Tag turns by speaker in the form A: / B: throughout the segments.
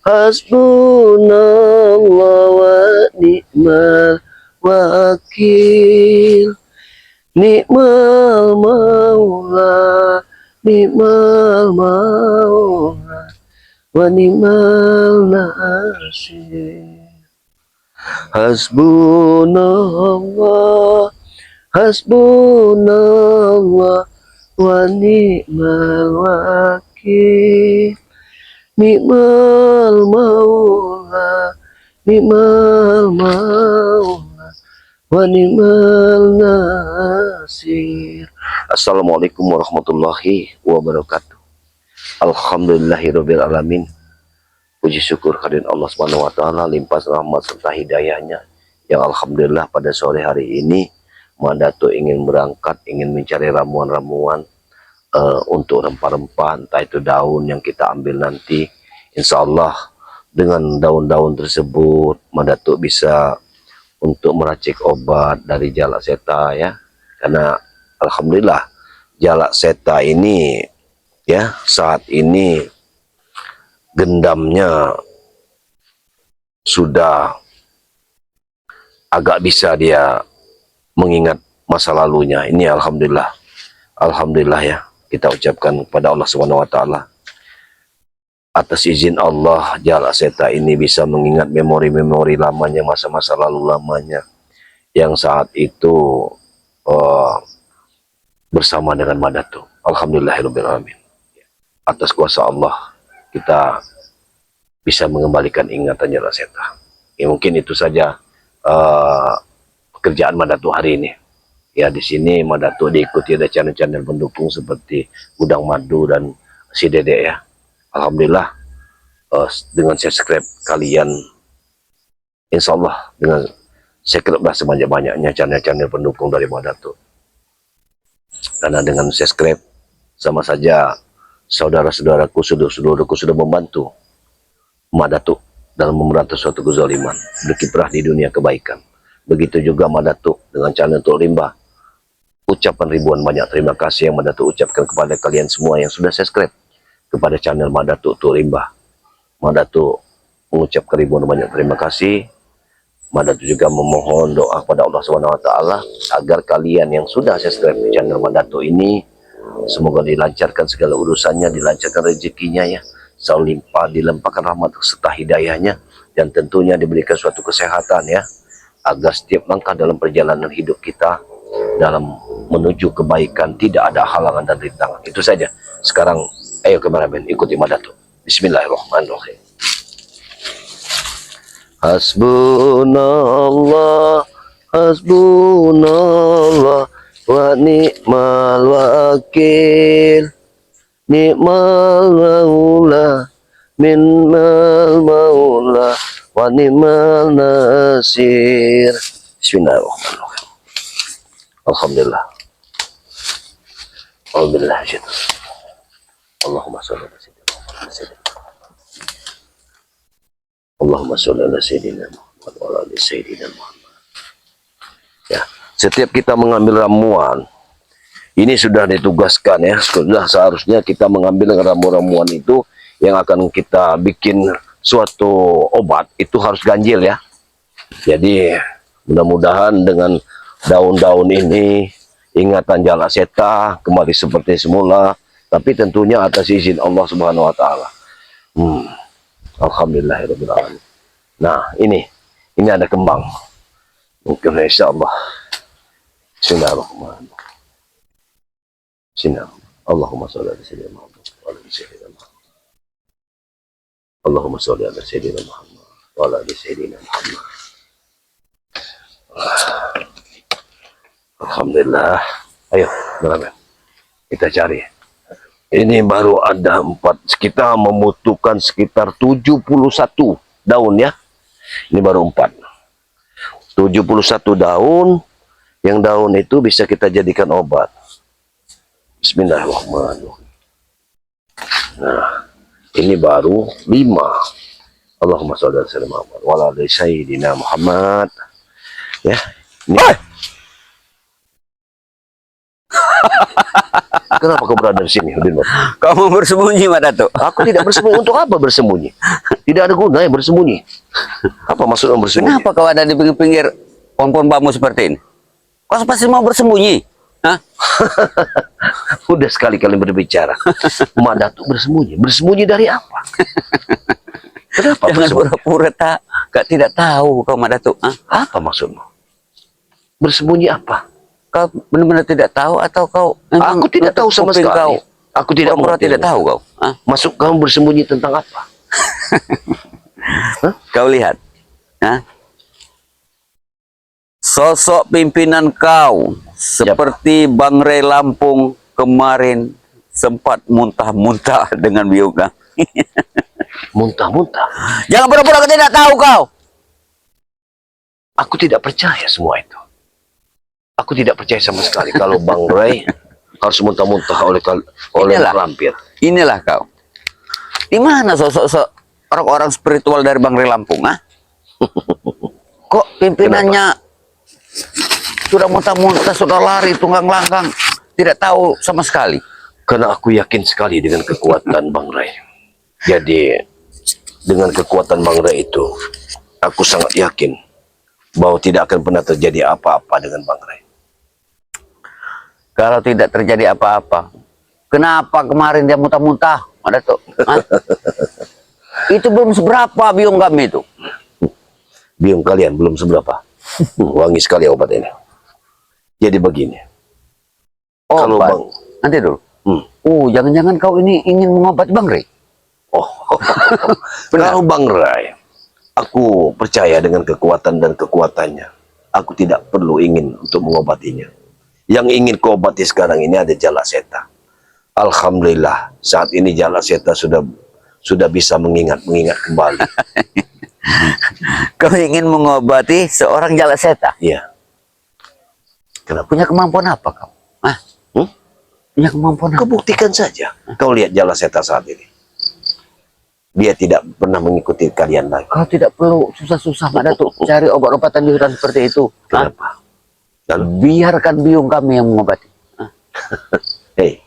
A: Hasbunallah wa ni'mal wakil. Ni'mal maula, ni'mal maula, wa ni'mal nasir. Hasbunallah, hasbunallah, wa ni'mal wakil. Ni'mal maula, ni'mal maula, wa ni'mal nasir. Assalamualaikum warahmatullahi wabarakatuh. Alhamdulillahirabbil alamin. Puji syukur kehadirat Allah Subhanahu wa taala, limpah rahmat serta hidayahnya yang alhamdulillah pada sore hari ini Mandato ingin berangkat, ingin mencari ramuan-ramuan untuk rempah-rempah, entah itu daun yang kita ambil nanti. Insya Allah dengan daun-daun tersebut Mandato bisa untuk meracik obat dari jalak seta ya, karena alhamdulillah jalak seta ini ya saat ini gendamnya sudah agak bisa dia mengingat masa lalunya. Ini alhamdulillah, alhamdulillah ya, kita ucapkan kepada Allah Subhanahu wa taala atas izin Allah jalak seta ini bisa mengingat memori-memori lamanya, masa-masa lalu lamanya yang saat itu bersama dengan Mandato. Alhamdulillahirabbil alamin. Atas kuasa Allah kita bisa mengembalikan ingatan jalak seta. Ya, mungkin itu saja pekerjaan Mandato hari ini. Ya, di sini Mandato diikuti ada channel-channel pendukung seperti Gudang Madu dan Si Dedek ya. Alhamdulillah dengan subscribe kalian, insya Allah dengan subscribe lah sebanyak-banyaknya channel-channel pendukung dari Mandato. Karena dengan subscribe sama saja saudara-saudaraku, saudara-saudaraku sudah membantu Mandato dalam memberantas suatu kezaliman, berkiprah di dunia kebaikan. Begitu juga Mandato dengan channel Tuk Rimba. Ucapan ribuan banyak terima kasih yang Mandato ucapkan kepada kalian semua yang sudah subscribe kepada channel Mandato Tuk Rimba. Mandato mengucapkan ribuan banyak terima kasih. Mandato juga memohon doa kepada Allah Subhanahu wa taala agar kalian yang sudah subscribe di channel Mandato ini semoga dilancarkan segala urusannya, dilancarkan rezekinya ya, selalu limpah, dilimpahkan rahmat serta hidayahnya, dan tentunya diberikan suatu kesehatan ya, agar setiap langkah dalam perjalanan hidup kita dalam menuju kebaikan tidak ada halangan dan rintangan. Itu saja. Sekarang ayo kameramen ikuti Mandato. Bismillahirrahmanirrahim. Hasbunallah, hasbunallah, wa ni'mal wakil. Ni'mal maula, minmal maula, wa ni'mal nasir. Bismillahirrahmanirrahim. Alhamdulillah. Alhamdulillah. Allahumma sholli ala sayyidina Allahumma sholli ala sayyidina Muhammad wa ala ali sayyidina Muhammad. Ya, setiap kita mengambil ramuan ini sudah ditugaskan ya, sudah seharusnya kita mengambil ramuan-ramuan itu yang akan kita bikin suatu obat itu harus ganjil ya. Jadi mudah-mudahan dengan daun-daun ini ingatan jalak seta kembali seperti semula, tapi tentunya atas izin Allah Subhanahu wa taala. Alhamdulillahirabbil alamin. Nah, ini ada kembang. Mungkin insyaallah. Bismillahirrahmanirrahim. Allahumma sholli ala sayyidina Muhammad wa ala ali sayyidina Muhammad. Allahumma sholli ala sayyidina Muhammad wa ala ali sayyidina Muhammad. Alhamdulillah. Ayo, teman-teman. Kita cari. Ini baru ada 4. Kita membutuhkan sekitar 71 daun ya. Ini baru 4. 71 daun. Yang daun itu bisa kita jadikan obat. Bismillahirrahmanirrahim. Nah, ini baru 5. Allahumma sholli ala sayyidina Muhammad wa ala ali sayyidina Muhammad. Ya. Ini Kenapa kau berada di sini, Udin?
B: Kau mau bersembunyi, Mak Datuk?
A: Aku tidak bersembunyi. Untuk apa bersembunyi? Tidak ada gunanya bersembunyi. Apa maksudnya bersembunyi?
B: Kenapa kau ada di pinggir-pinggir pohon-pohon bambu seperti ini? Kau pasti mau bersembunyi? Hah?
A: Udah sekali-kali berbicara. Mak Datuk bersembunyi. Bersembunyi dari apa? Kenapa
B: Jangan
A: bersembunyi?
B: pura-pura tidak tahu kau, Mak Datuk. Hah?
A: Apa maksudmu? Bersembunyi apa?
B: Kau benar-benar tidak tahu atau kau?
A: Aku tidak tahu sama
B: kuping
A: sekali.
B: Kau,
A: Aku tidak
B: pura-pura
A: mengerti.
B: tidak tahu kau. Hah?
A: Masuk kamu bersembunyi tentang apa?
B: Kau lihat, hah? Sosok pimpinan kau seperti Bang Ray Lampung kemarin sempat muntah-muntah dengan bioga.
A: Muntah-muntah.
B: Jangan pura-pura kau tidak tahu kau.
A: Aku tidak percaya semua itu. Aku tidak percaya sama sekali kalau Bang Ray harus muntah-muntah oleh
B: Inilah.
A: lampir.
B: Inilah kau. Di mana sosok orang-orang spiritual dari Bang Ray Lampung? Ah? Kok pimpinannya sudah muntah-muntah, sudah lari tunggang langgang, tidak tahu sama sekali?
A: Karena aku yakin sekali dengan kekuatan Bang Ray. Jadi dengan kekuatan Bang Ray itu, aku sangat yakin bahwa tidak akan pernah terjadi apa-apa dengan Bang Ray.
B: Kalau tidak terjadi apa-apa, kenapa kemarin dia muntah-muntah? Ada tuh. Hah? Itu belum seberapa biung kami itu.
A: Biung kalian belum seberapa. Wangi sekali obat ini. Jadi begini. Kalau
B: Obat.
A: Bang,
B: Nanti dulu. Jangan-jangan kau ini ingin mengobati Bang Ray?
A: kalau Bang Ray, aku percaya dengan kekuatan dan kekuatannya. Aku tidak perlu ingin untuk mengobatinya. Yang ingin kuobati sekarang ini ada Jala Seta. Alhamdulillah, saat ini Jala Seta sudah bisa mengingat kembali.
B: Kau ingin mengobati seorang Jala Seta?
A: Iya. Kenapa?
B: Punya kemampuan apa kau? Hah? Punya kemampuan apa?
A: Kau buktikan saja. Kau lihat Jala Seta saat ini. Dia tidak pernah mengikuti kalian lagi.
B: Kau tidak perlu susah-susah Mak Datuk cari obat-obatan di hutan seperti itu. Hah?
A: Kenapa? Dan
B: Biarkan biung kami yang mengobati. Hah?
A: hei,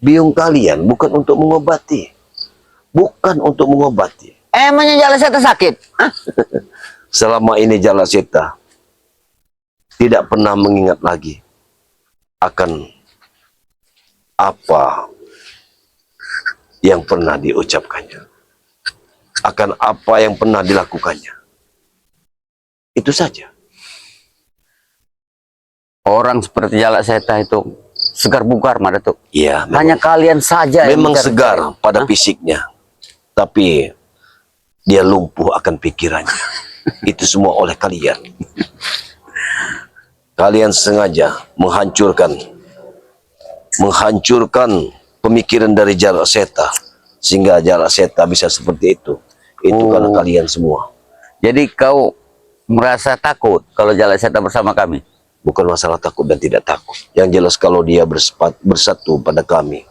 A: biung kalian bukan untuk mengobati. Bukan untuk mengobati.
B: Emangnya Jala Seta sakit? Hah?
A: Selama ini Jala Seta tidak pernah mengingat lagi akan apa yang pernah diucapkannya, akan apa yang pernah dilakukannya. Itu saja.
B: Orang seperti Jala Seta itu segar bugar Mak Datuk.
A: Iya,
B: Hanya kalian saja yang
A: memang
B: mencari-
A: segar pada fisiknya, tapi dia lumpuh akan pikirannya. Itu semua oleh kalian. Kalian sengaja menghancurkan pemikiran dari Jala Seta sehingga Jala Seta bisa seperti itu. Itu karena kalian semua.
B: Jadi kau merasa takut kalau Jala Seta bersama kami?
A: Bukan masalah takut dan tidak takut. Yang jelas kalau dia bersatu pada kami,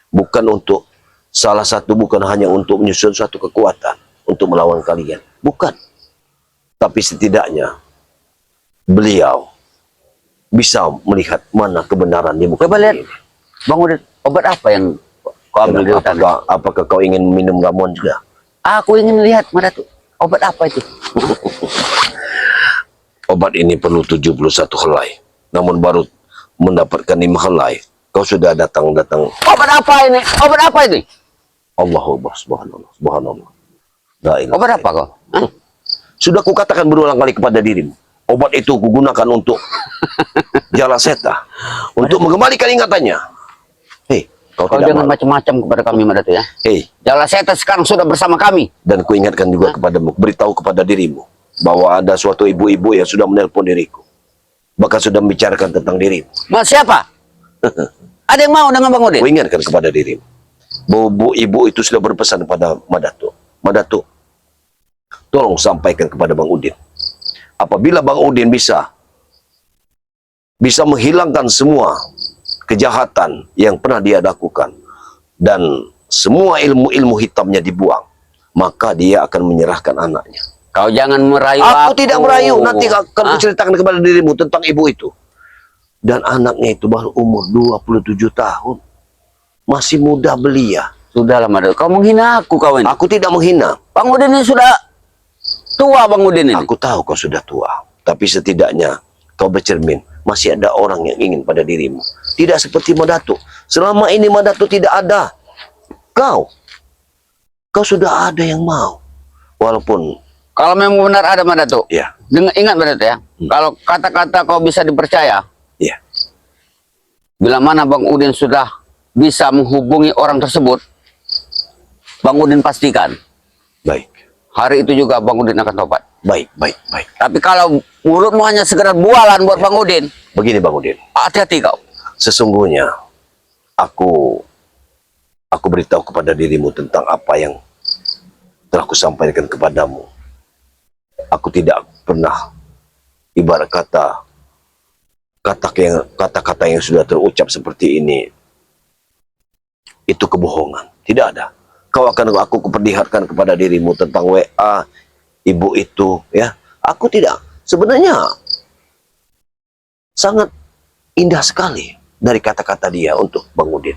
A: bukan untuk salah satu, bukan hanya untuk menyusun suatu kekuatan untuk melawan kalian, bukan. Tapi setidaknya beliau bisa melihat mana kebenaran di muka
B: Coba
A: bumi
B: lihat,
A: ini.
B: Bang Udin, obat apa yang kau ambil di hutan?
A: Apakah kau ingin minum ramuan juga?
B: Aku ingin lihat Mak Datuk, obat apa itu?
A: Obat ini perlu 71 helai. Namun baru mendapatkan 5 helai, kau sudah datang.
B: Obat apa ini? Obat apa ini?
A: Allahu Akbar, subhanallah. La ilaha
B: Obat apa kau? Hah?
A: Sudah kukatakan berulang kali kepada dirimu, obat itu kugunakan untuk Jala Seta, untuk mengembalikan ingatannya. Hei, kau
B: Kau
A: tidak
B: jangan
A: malu.
B: macam-macam kepada kami Mak Datuk ya.
A: Hei,
B: Jala Seta sekarang sudah bersama kami.
A: dan kuingatkan juga kepadamu, beritahu kepada dirimu bahwa ada suatu ibu-ibu yang sudah menelpon diriku, bahkan sudah membicarakan tentang dirimu.
B: Mas siapa? Ada yang mau dengan Bang Udin?
A: Kuingatkan kepada dirimu bahwa ibu itu sudah berpesan kepada Madatuk. Madatuk, tolong sampaikan kepada Bang Udin, apabila Bang Udin bisa menghilangkan semua kejahatan yang pernah dia lakukan dan semua ilmu-ilmu hitamnya dibuang, maka dia akan menyerahkan anaknya.
B: Kau jangan merayu aku.
A: Aku tidak merayu, nanti akan kuceritakan kepada dirimu tentang ibu itu. Dan anaknya itu baru umur 27 tahun. Masih muda belia.
B: Sudahlah Madatuk, kau menghina aku kau ini.
A: Aku tidak menghina.
B: Bang Udin ini sudah tua Bang Udin ini.
A: Aku tahu kau sudah tua. Tapi setidaknya kau bercermin. Masih ada orang yang ingin pada dirimu. Tidak seperti Madatuk. Selama ini Madatuk tidak ada. Kau sudah ada yang mau. Walaupun,
B: Kalau memang benar ada Madatuk,
A: ya,
B: ingat Madatuk ya, kalau kata-kata kau bisa dipercaya,
A: ya,
B: bila mana Bang Udin sudah bisa menghubungi orang tersebut, Bang Udin pastikan
A: baik,
B: hari itu juga Bang Udin akan tobat.
A: baik, baik, baik.
B: Tapi kalau mulutmu hanya sekedar bualan buat Bang Udin,
A: Begini Bang Udin,
B: hati-hati kau.
A: sesungguhnya aku beritahu kepada dirimu tentang apa yang telah kusampaikan kepadamu. Aku tidak pernah, ibarat kata-kata yang sudah terucap seperti ini itu kebohongan. Tidak ada. Aku perlihatkan kepada dirimu tentang WA ibu itu, ya. Aku tidak. Sebenarnya sangat indah sekali dari kata-kata dia untuk Bang Udin.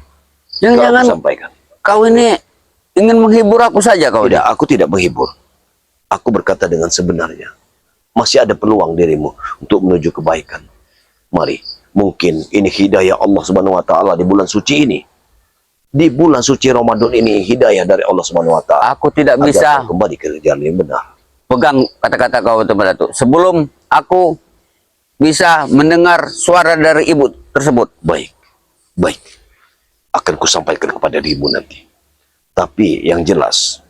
B: Jangan-jangan
A: Sampaikan.
B: kau ini ingin menghibur aku saja kau.
A: Tidak, aku tidak menghibur. Aku berkata dengan sebenarnya. Masih ada peluang dirimu untuk menuju kebaikan. Mari, mungkin ini hidayah Allah Subhanahu wa taala di bulan suci ini. Di bulan suci Ramadan ini hidayah dari Allah Subhanahu wa taala.
B: Aku tidak
A: Agar
B: bisa
A: kau kembali ke jalan yang benar.
B: pegang kata-kata kau itu Madatuk sebelum aku bisa mendengar suara dari ibu tersebut.
A: Baik, baik. Akan kusampaikan kepada dirimu nanti. Tapi yang jelas,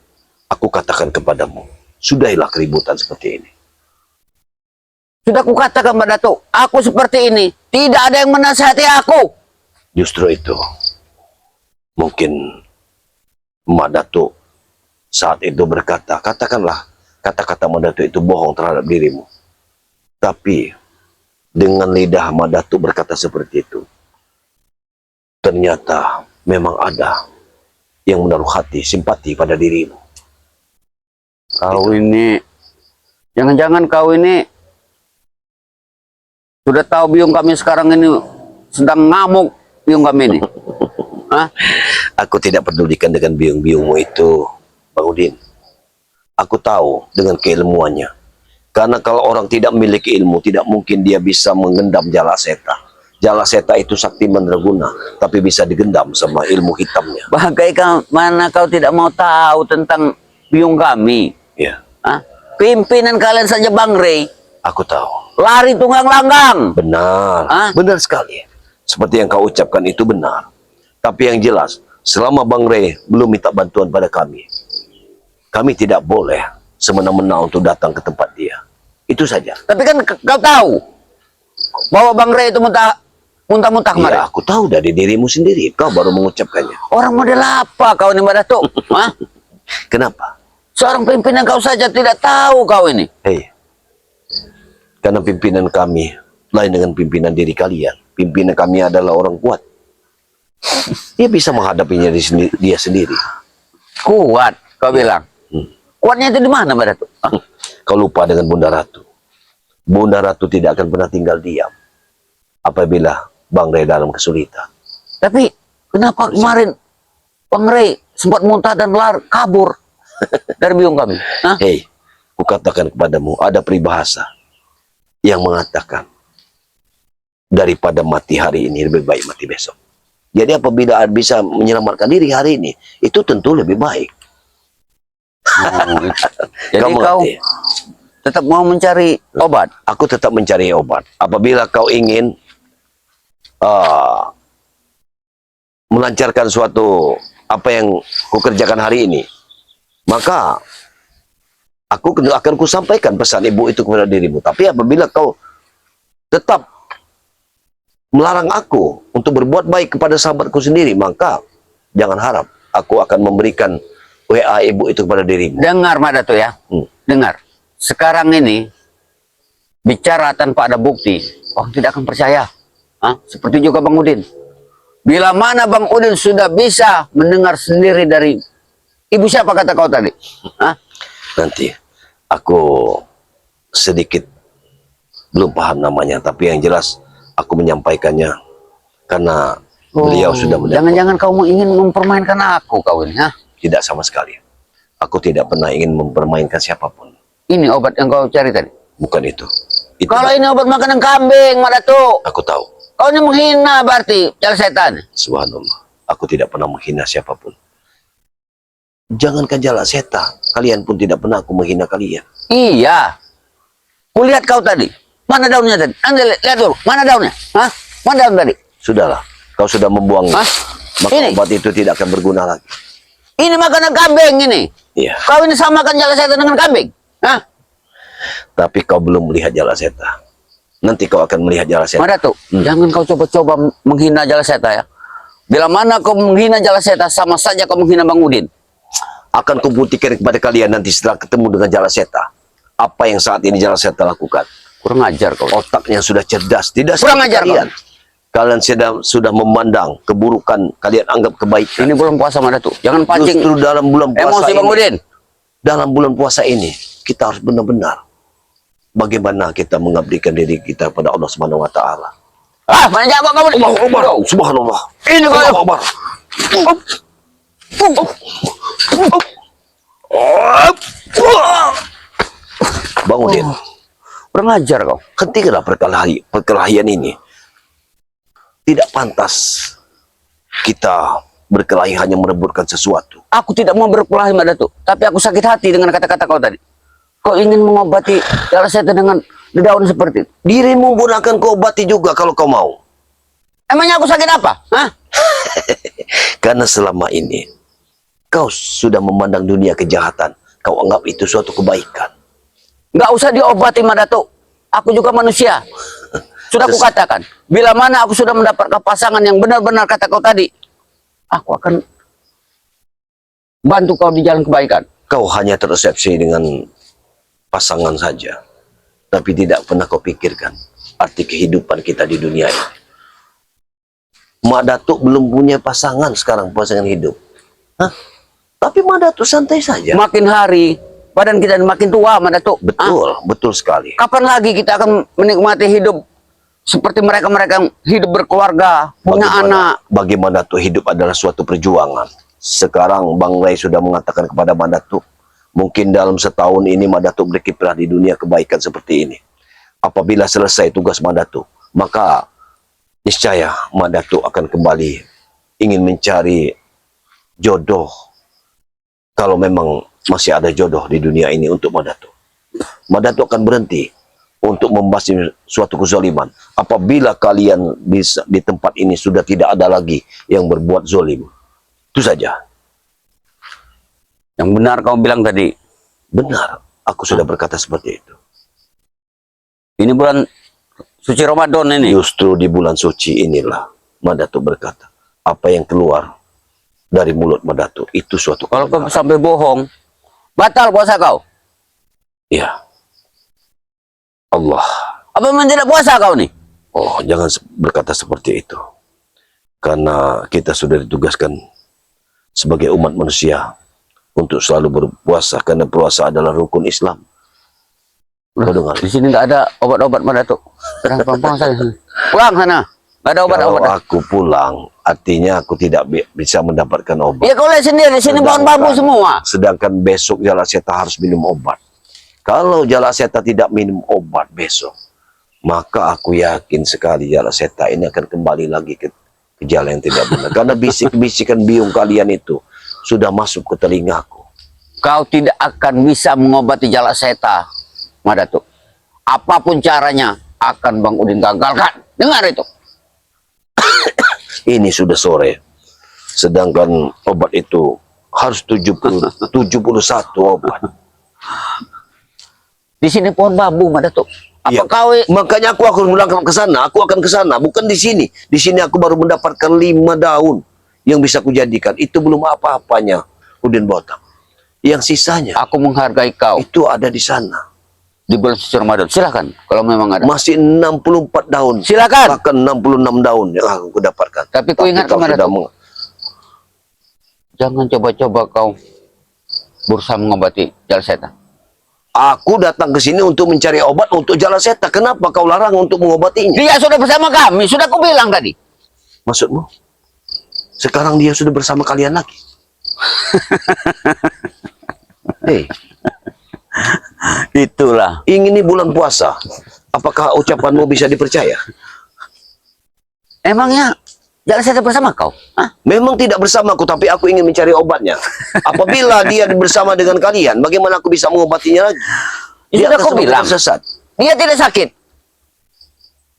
A: aku katakan kepadamu, sudahilah keributan seperti ini.
B: Sudah kukatakan Madatuk, aku seperti ini, tidak ada yang menasihati aku.
A: Justru itu, mungkin Madatuk saat itu berkata, katakanlah kata-kata Madatuk itu bohong terhadap dirimu. Tapi dengan lidah Madatuk berkata seperti itu, ternyata memang ada yang menaruh hati simpati pada dirimu.
B: Kau ini, jangan-jangan kau ini sudah tahu biung kami sekarang ini sedang ngamuk biung kami ini. Hah?
A: Aku tidak pedulikan dengan biung-biungmu itu, Bang Udin. Aku tahu dengan keilmuannya. Karena kalau orang tidak memiliki ilmu, tidak mungkin dia bisa menggendam jala seta. Jala seta itu sakti mandraguna, tapi bisa digendam sama ilmu hitamnya.
B: Bagaimana kau tidak mau tahu tentang biung kami?
A: Ya,
B: Hah? Pimpinan kalian saja Bang Rey,
A: aku tahu.
B: lari tunggang langgang.
A: Benar,
B: Hah?
A: benar sekali. Seperti yang kau ucapkan itu benar. Tapi yang jelas, selama Bang Rey belum minta bantuan pada kami tidak boleh semena-mena untuk datang ke tempat dia. Itu saja.
B: Tapi kan kau tahu bahwa Bang Rey itu muntah-muntah kemarin.
A: Ya, aku tahu dari dirimu sendiri. Kau baru mengucapkannya.
B: Orang model apa kau ini Madatuk? Hah?
A: Kenapa?
B: Seorang pimpinan kau saja tidak tahu kau ini.
A: Hei, karena pimpinan kami lain dengan pimpinan diri kalian. Pimpinan kami adalah orang kuat. Dia bisa menghadapinya dia sendiri.
B: Kuat, kau bilang.
A: Hmm.
B: Kuatnya itu di mana Madatuk? Hah?
A: Kau lupa dengan Bunda Ratu. Bunda Ratu tidak akan pernah tinggal diam apabila Bang Rey dalam kesulitan.
B: Tapi kenapa kemarin Bang Rey sempat muntah dan kabur dari biung kami? Hah?
A: Hei, kukatakan kepadamu, ada peribahasa yang mengatakan daripada mati hari ini lebih baik mati besok. Jadi apabila bisa menyelamatkan diri hari ini, itu tentu lebih baik.
B: Jadi kau
A: mengerti?
B: tetap mau mencari obat.
A: Aku tetap mencari obat. Apabila kau ingin melancarkan suatu apa yang kukerjakan hari ini, maka aku akan kusampaikan pesan ibu itu kepada dirimu. Tapi apabila kau tetap melarang aku untuk berbuat baik kepada sahabatku sendiri, maka jangan harap aku akan memberikan WA ibu itu kepada dirimu.
B: Dengar Madatuk ya. Dengar. Sekarang ini bicara tanpa ada bukti, orang tidak akan percaya. Hah? Seperti juga Bang Udin. Bila mana Bang Udin sudah bisa mendengar sendiri dari ibu siapa kata kau tadi? Hah?
A: Nanti aku sedikit belum paham namanya, tapi yang jelas aku menyampaikannya karena Beliau sudah mendapat.
B: Jangan-jangan kau ingin mempermainkan aku kau ini, ha?
A: Tidak sama sekali. Aku tidak pernah ingin mempermainkan siapapun.
B: Ini obat yang kau cari tadi.
A: Bukan itu.
B: Kalau ini obat makanan kambing, Madatuk.
A: Aku tahu.
B: Kau ini menghina berarti jala setan.
A: Subhanallah. Aku tidak pernah menghina siapapun. Jangankan jala seta, kalian pun tidak pernah aku menghina kalian.
B: Iya. Kulihat kau tadi. Mana daunnya tadi? Anda lihat dulu. Mana daunnya? Hah? Mana daun tadi?
A: Sudahlah, kau sudah membuangnya.
B: Hah?
A: Maka
B: Ini?
A: obat itu tidak akan berguna lagi.
B: Ini makanan kambing ini.
A: Iya.
B: Kau ini samakan jala setan dengan kambing. Hah?
A: Tapi kau belum melihat jala seta. Nanti kau akan melihat jala seta.
B: Madatuk, jangan kau coba-coba menghina jala seta ya. Bila mana kau menghina jala seta, sama saja kau menghina Bang Udin.
A: Akan kubuktikan kepada kalian nanti setelah ketemu dengan jala seta. Apa yang saat ini jala seta lakukan.
B: Kurang ajar kau.
A: Otaknya sudah cerdas. Tidak
B: Kurang
A: seperti
B: ajar
A: kalian. Kalian sudah memandang keburukan. Kalian anggap kebaikan.
B: Ini bulan puasa Madatuk. Jangan pancing
A: Justru dalam bulan puasa
B: emosi Bang
A: ini.
B: Udin.
A: Dalam bulan puasa ini kita harus benar-benar bagaimana kita mengabdikan diri kita kepada Allah Subhanahu wa taala.
B: Ah, mana jago kamu?
A: Allahu Akbar. Subhanallah.
B: Ini kau.
A: Allahu Akbar. Bang Udin,
B: Kurang ajar kau.
A: hentikanlah perkelahian ini. Tidak pantas kita berkelahi hanya merebutkan sesuatu.
B: Aku tidak mau berkelahi Madatuk, tapi aku sakit hati dengan kata-kata kau tadi. Kau ingin mengobati jala setan dengan daun seperti itu.
A: Dirimu pun akan kau obati juga kalau kau mau.
B: Emangnya aku sakit apa? Hah?
A: Karena selama ini kau sudah memandang dunia kejahatan. Kau anggap itu suatu kebaikan.
B: Nggak usah diobati Madatuk. Aku juga manusia. Sudah aku katakan, bila mana aku sudah mendapatkan pasangan yang benar-benar kata kau tadi, aku akan bantu kau di jalan kebaikan.
A: Kau hanya tersepsi dengan pasangan saja. Tapi tidak pernah kau pikirkan arti kehidupan kita di dunia ini. Mak Datuk belum punya pasangan sekarang, pasangan hidup. Hah? Tapi Mak Datuk santai saja.
B: Makin hari, badan kita makin tua Madatuk.
A: Betul, betul sekali.
B: Kapan lagi kita akan menikmati hidup seperti mereka-mereka yang hidup berkeluarga, punya anak?
A: Bagaimana tuh hidup adalah suatu perjuangan. Sekarang Bang Ray sudah mengatakan kepada Madatuk, mungkin dalam setahun ini Madatuk berkiprah di dunia kebaikan seperti ini. Apabila selesai tugas Madatuk, maka niscaya Madatuk akan kembali ingin mencari jodoh. Kalau memang masih ada jodoh di dunia ini untuk Madatuk. Madatuk akan berhenti untuk membasmi suatu kezaliman. Apabila kalian di tempat ini sudah tidak ada lagi yang berbuat zolim. Itu saja.
B: Yang benar kau bilang tadi.
A: Benar, aku sudah berkata seperti itu.
B: Ini bulan suci Ramadan ini.
A: Justru di bulan suci inilah Madatuk berkata, apa yang keluar dari mulut Madatuk itu suatu
B: Kalau kau
A: kebenaran.
B: sampai bohong, batal puasa kau.
A: Ya. Allah.
B: Apa memang tidak puasa kau nih?
A: Oh, jangan berkata seperti itu. Karena kita sudah ditugaskan sebagai umat manusia untuk selalu berpuasa, karena puasa adalah rukun Islam. Kau dengar?
B: Di sini nggak ada obat-obat Madatuk. Pulang sana. Pulang sana. Nggak ada
A: Kalau
B: obat-obat.
A: aku pulang, artinya aku tidak bisa mendapatkan obat.
B: Ya kau lihat sendiri, di sini pohon bambu semua.
A: Sedangkan besok Jala Seta harus minum obat. Kalau Jala Seta tidak minum obat besok, maka aku yakin sekali Jala Seta ini akan kembali lagi ke jalan yang tidak benar. Karena bisik-bisikan biung kalian itu sudah masuk ke telingaku.
B: Kau tidak akan bisa mengobati jala seta, Madatuk. Apapun caranya, akan Bang Udin gagalkan. Dengar itu.
A: Ini sudah sore. Sedangkan obat itu harus 71 obat.
B: Di sini pohon bambu, Madatuk. Apa
A: Iya.
B: kau
A: Makanya aku akan pulang ke sana. Aku akan ke sana, bukan di sini. Di sini aku baru mendapatkan 5 daun yang bisa kujadikan. Itu belum apa-apanya, Udin Botak. Yang sisanya
B: aku menghargai kau
A: itu ada di sana.
B: di bulan suci Ramadan? Silakan, kalau memang ada.
A: Masih 64 daun.
B: Silakan.
A: Bahkan 66 daun yang aku dapatkan.
B: Tapi ku ingat
A: kau
B: kemana
A: sudah
B: tuh? Jangan coba-coba kau berusaha mengobati jala seta.
A: Aku datang ke sini untuk mencari obat untuk Jala Seta. Kenapa kau larang untuk mengobatinya?
B: Dia sudah bersama kami, sudah ku bilang tadi.
A: Maksudmu? Sekarang dia sudah bersama kalian lagi. Hei,
B: Itulah.
A: ini bulan puasa. Apakah ucapanmu bisa dipercaya?
B: Emangnya jangan saya bersama kau? Hah?
A: Memang tidak bersamaku, tapi aku ingin mencari obatnya. Apabila dia bersama dengan kalian, bagaimana aku bisa mengobatinya lagi?
B: Ya, sudah
A: akan
B: kau
A: semakin
B: bilang.
A: tersesat.
B: Dia tidak sakit.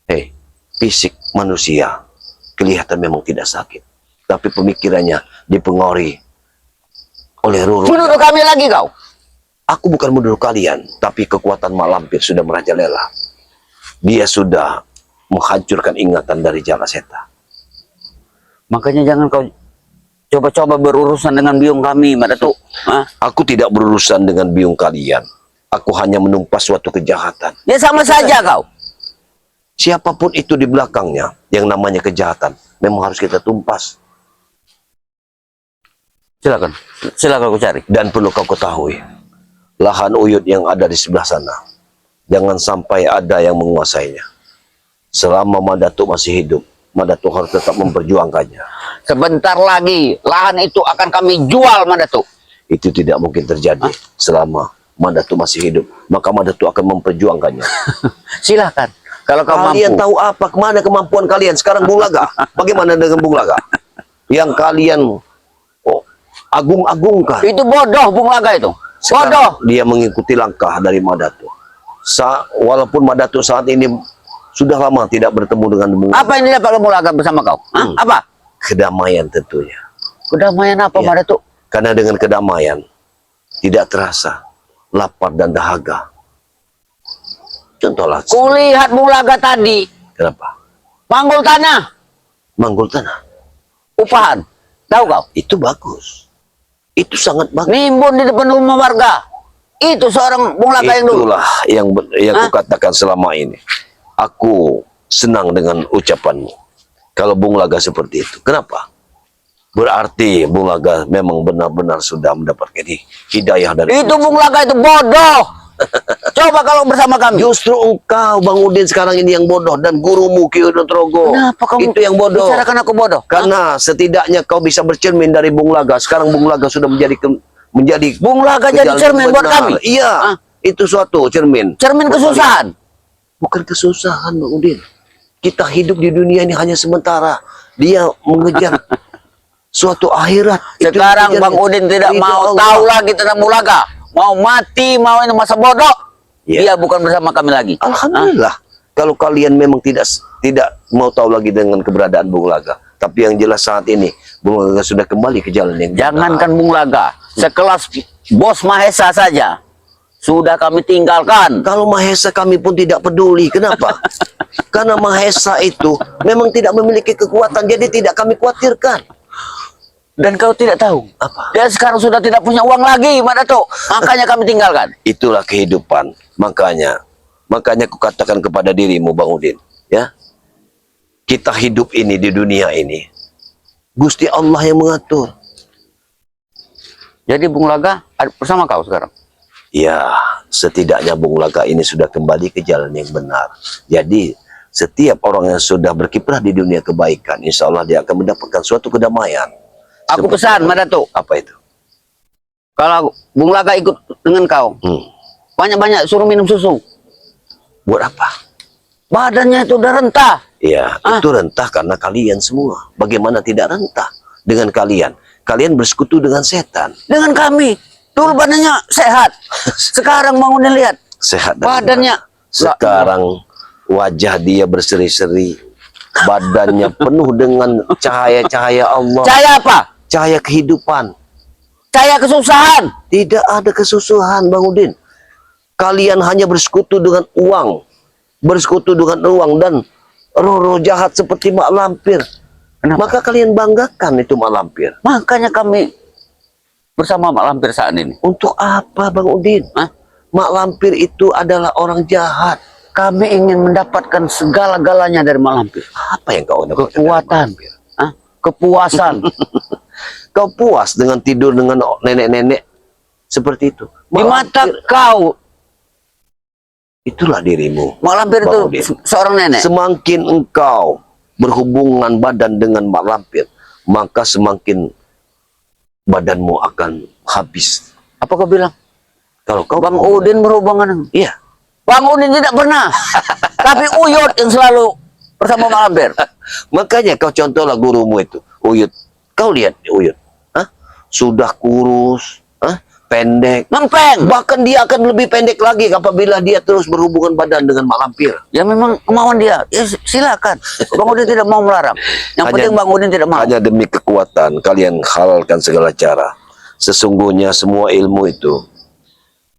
A: Hei, fisik manusia kelihatan memang tidak sakit, tapi pemikirannya dipengaruhi oleh ruh.
B: Menuduh kami lagi kau.
A: Aku bukan menuduh kalian, tapi kekuatan mak lampir sudah merajalela. Dia sudah menghancurkan ingatan dari Jaka Seta.
B: Makanya jangan kau coba-coba berurusan dengan biung kami, Mak Datuk. Hah?
A: Aku tidak berurusan dengan biung kalian. Aku hanya menumpas suatu kejahatan.
B: Ya sama saja kau.
A: Siapapun itu di belakangnya, yang namanya kejahatan, memang harus kita tumpas.
B: Silakan, silakan kau cari.
A: Dan perlu kau ketahui, lahan Uyut yang ada di sebelah sana, jangan sampai ada yang menguasainya. Selama Madatuk masih hidup, Madatuk harus tetap memperjuangkannya.
B: Sebentar lagi lahan itu akan kami jual, Mak Datuk.
A: Itu tidak mungkin terjadi selama Madatuk masih hidup. Maka Madatuk akan memperjuangkannya.
B: Silakan. Kalau kau
A: Kalian
B: mampu.
A: tahu apa kemana kemampuan kalian sekarang, Bung Laga? Bagaimana dengan Bung Laga? Yang kalian agung-agungkan.
B: Itu bodoh Bung Laga itu. Bodoh.
A: Sekarang dia mengikuti langkah dari Madatuk. Walaupun Madatuk saat ini sudah lama tidak bertemu dengan Bung Laga.
B: Apa yang didapat Bung Laga bersama kau? Hah? Apa?
A: Kedamaian tentunya.
B: Kedamaian apa,
A: Ya.
B: Mak Datuk?
A: Karena dengan kedamaian tidak terasa lapar dan dahaga. Contohlah.
B: Kulihat Bung Laga tadi
A: Kenapa?
B: manggul tanah,
A: Manggul tanah.
B: upahan. Tahu kau?
A: Itu bagus. Itu sangat bagus.
B: Nimbun di depan rumah warga. Itu seorang Bung Laga yang dulu.
A: Itulah yang kukatakan selama ini. Aku senang dengan ucapanmu. Kalau Bung Laga seperti itu. Kenapa? Berarti Bung Laga memang benar-benar sudah mendapatkan hidayah dari
B: Itu Bung Laga itu bodoh. Coba kalau bersama kami.
A: Justru engkau Bang Udin sekarang ini yang bodoh, dan gurumu Ki Udotrogo
B: Kenapa kamu
A: itu yang bodoh.
B: bicarakan aku bodoh?
A: Karena setidaknya kau bisa bercermin dari Bung Laga. Sekarang Bung Laga sudah menjadi
B: Bung Laga jadi
A: ke jalan
B: cermin
A: yang
B: buat
A: benar.
B: kami.
A: Iya, itu suatu cermin.
B: Cermin
A: Buat
B: kesusahan.
A: kalian. Bukan kesusahan Bang Udin. Kita hidup di dunia ini hanya sementara. Dia mengejar suatu akhirat. Itu
B: Sekarang
A: yang
B: Bang
A: dikejar.
B: Udin tidak
A: Ridho
B: mau
A: Allah.
B: tahu lagi tentang Bung Laga. Mau mati, mau ini masa bodoh.
A: Ya.
B: Dia bukan bersama kami lagi.
A: Alhamdulillah. Kalau kalian memang tidak mau tahu lagi dengan keberadaan Bung Laga. Tapi yang jelas saat ini Bung Laga sudah kembali ke jalan yang benar.
B: Jangankan Bung Laga, sekelas Bos Mahesa saja sudah kami tinggalkan.
A: Kalau Mahesa kami pun tidak peduli. Kenapa? Karena Mahesa itu memang tidak memiliki kekuatan, jadi tidak kami khawatirkan.
B: Dan kau tidak tahu,
A: Apa?
B: dia sekarang sudah tidak punya uang lagi, Mak Datuk. Makanya kami tinggalkan.
A: Itulah kehidupan. Makanya aku katakan kepada dirimu Bang Udin, ya. Kita hidup ini di dunia ini, Gusti Allah yang mengatur.
B: Jadi Bung Laga bersama kau sekarang.
A: Ya, setidaknya Bung Laga ini sudah kembali ke jalan yang benar. Jadi, setiap orang yang sudah berkiprah di dunia kebaikan, insya Allah dia akan mendapatkan suatu kedamaian.
B: Aku pesan, Mak Datuk.
A: Apa itu?
B: Kalau Bung Laga ikut dengan kau, banyak-banyak suruh minum susu.
A: Buat apa?
B: Badannya itu udah rentah.
A: Ya, itu rentah karena kalian semua. Bagaimana tidak rentah dengan kalian? Kalian bersekutu dengan setan.
B: Dengan kami. Dulu badannya sehat. Sekarang Bang Udin lihat.
A: Sehat dan
B: Badannya.
A: benar. Sekarang wajah dia berseri-seri. Badannya penuh dengan cahaya-cahaya Allah.
B: Cahaya apa?
A: Cahaya kehidupan.
B: Cahaya kesusahan.
A: Tidak ada kesusahan Bang Udin. Kalian hanya bersekutu dengan uang. Bersekutu dengan uang dan roh-roh jahat seperti mak lampir.
B: Kenapa?
A: Maka kalian banggakan itu mak lampir.
B: Makanya kami bersama Mak Lampir saat ini.
A: Untuk apa Bang Udin?
B: Hah?
A: Mak lampir itu adalah orang jahat.
B: Kami ingin mendapatkan segala-galanya dari Mak Lampir.
A: Apa yang kau dapatkan dari mak
B: Kekuatan.
A: lampir?
B: Hah? Kepuasan.
A: Kau puas dengan tidur dengan nenek-nenek seperti itu?
B: Di
A: Mak
B: mata
A: lampir,
B: kau,
A: itulah dirimu.
B: Mak Lampir itu
A: Bang Udin.
B: seorang nenek.
A: Semakin engkau berhubungan badan dengan mak lampir, maka semakin badanmu akan habis.
B: Apa kau bilang?
A: Kalau kau
B: Bang Udin berhubungan.
A: iya,
B: Bang Udin tidak pernah. Tapi Uyut yang selalu bersama Mak Lampir.
A: makanya kau contohlah gurumu itu, Uyut. Kau lihat Uyut, hah? Sudah kurus, hah? Pendek.
B: Ngempeng.
A: Bahkan dia akan lebih pendek lagi apabila dia terus berhubungan badan dengan Mak Lampir.
B: Ya memang kemauan dia. Ya silakan. Bang Udin tidak mau melarang. Yang penting Bang Udin tidak mau.
A: Hanya demi kekuatan kalian halalkan segala cara. Sesungguhnya semua ilmu itu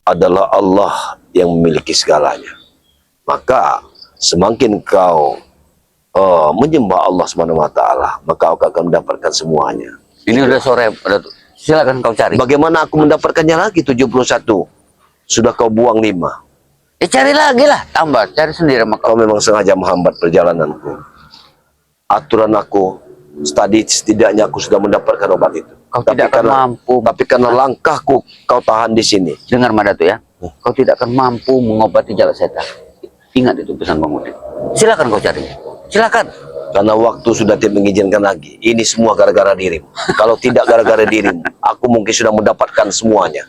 A: adalah Allah yang memiliki segalanya. Maka semakin kau menyembah Allah Subhanahu wa taala, maka kau akan mendapatkan semuanya.
B: Ini udah sore, Datuk. Silakan kau cari.
A: Bagaimana aku mendapatkannya lagi 71? Sudah kau buang 5.
B: Cari lagi lah, tambah. Cari sendiri sama kau.
A: Kau memang sengaja menghambat perjalananku. Aturan aku, setidaknya aku sudah mendapatkan obat itu.
B: Kau tidak akan mampu.
A: Tapi karena langkahku, kau tahan di sini.
B: Dengar Madatu ya. Kau tidak akan mampu mengobati jala setan. Ingat itu pesan Bang Udin. Silakan kau cari. Silakan.
A: Karena waktu sudah tidak mengizinkan lagi. Ini semua gara-gara dirimu. Kalau tidak gara-gara dirimu, aku mungkin sudah mendapatkan semuanya.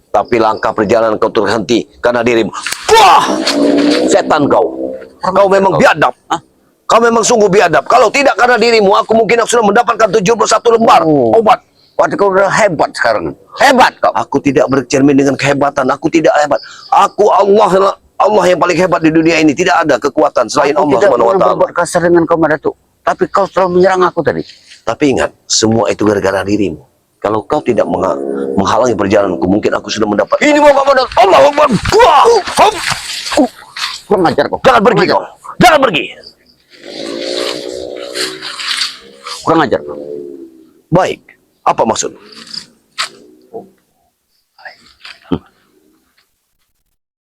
A: Tapi langkah perjalanan kau terhenti karena dirimu. Wah! Setan kau. Kau memang biadab. Kau memang sungguh biadab. Kalau tidak karena dirimu, aku mungkin sudah mendapatkan 71 lembar obat.
B: Waduh, kau udah hebat sekarang. Hebat kau.
A: Aku tidak bercermin dengan kehebatan. Aku tidak hebat. Aku Allah yang paling hebat di dunia ini. Tidak ada kekuatan selain
B: Aku
A: Allah
B: tidak
A: Subhanahu wa
B: pernah
A: taala.
B: berbuat kasar dengan kau Madatu. Tapi kau selalu menyerang aku tadi.
A: Tapi ingat, semua itu gara-gara dirimu. Kalau kau tidak menghalangi perjalananku, mungkin aku sudah mendapat. Ini mau pada Allah Akbar.
B: Kurang ajar kau.
A: Jangan pergi kau. Jangan pergi.
B: Kurang ajar kau.
A: Baik. Apa maksud?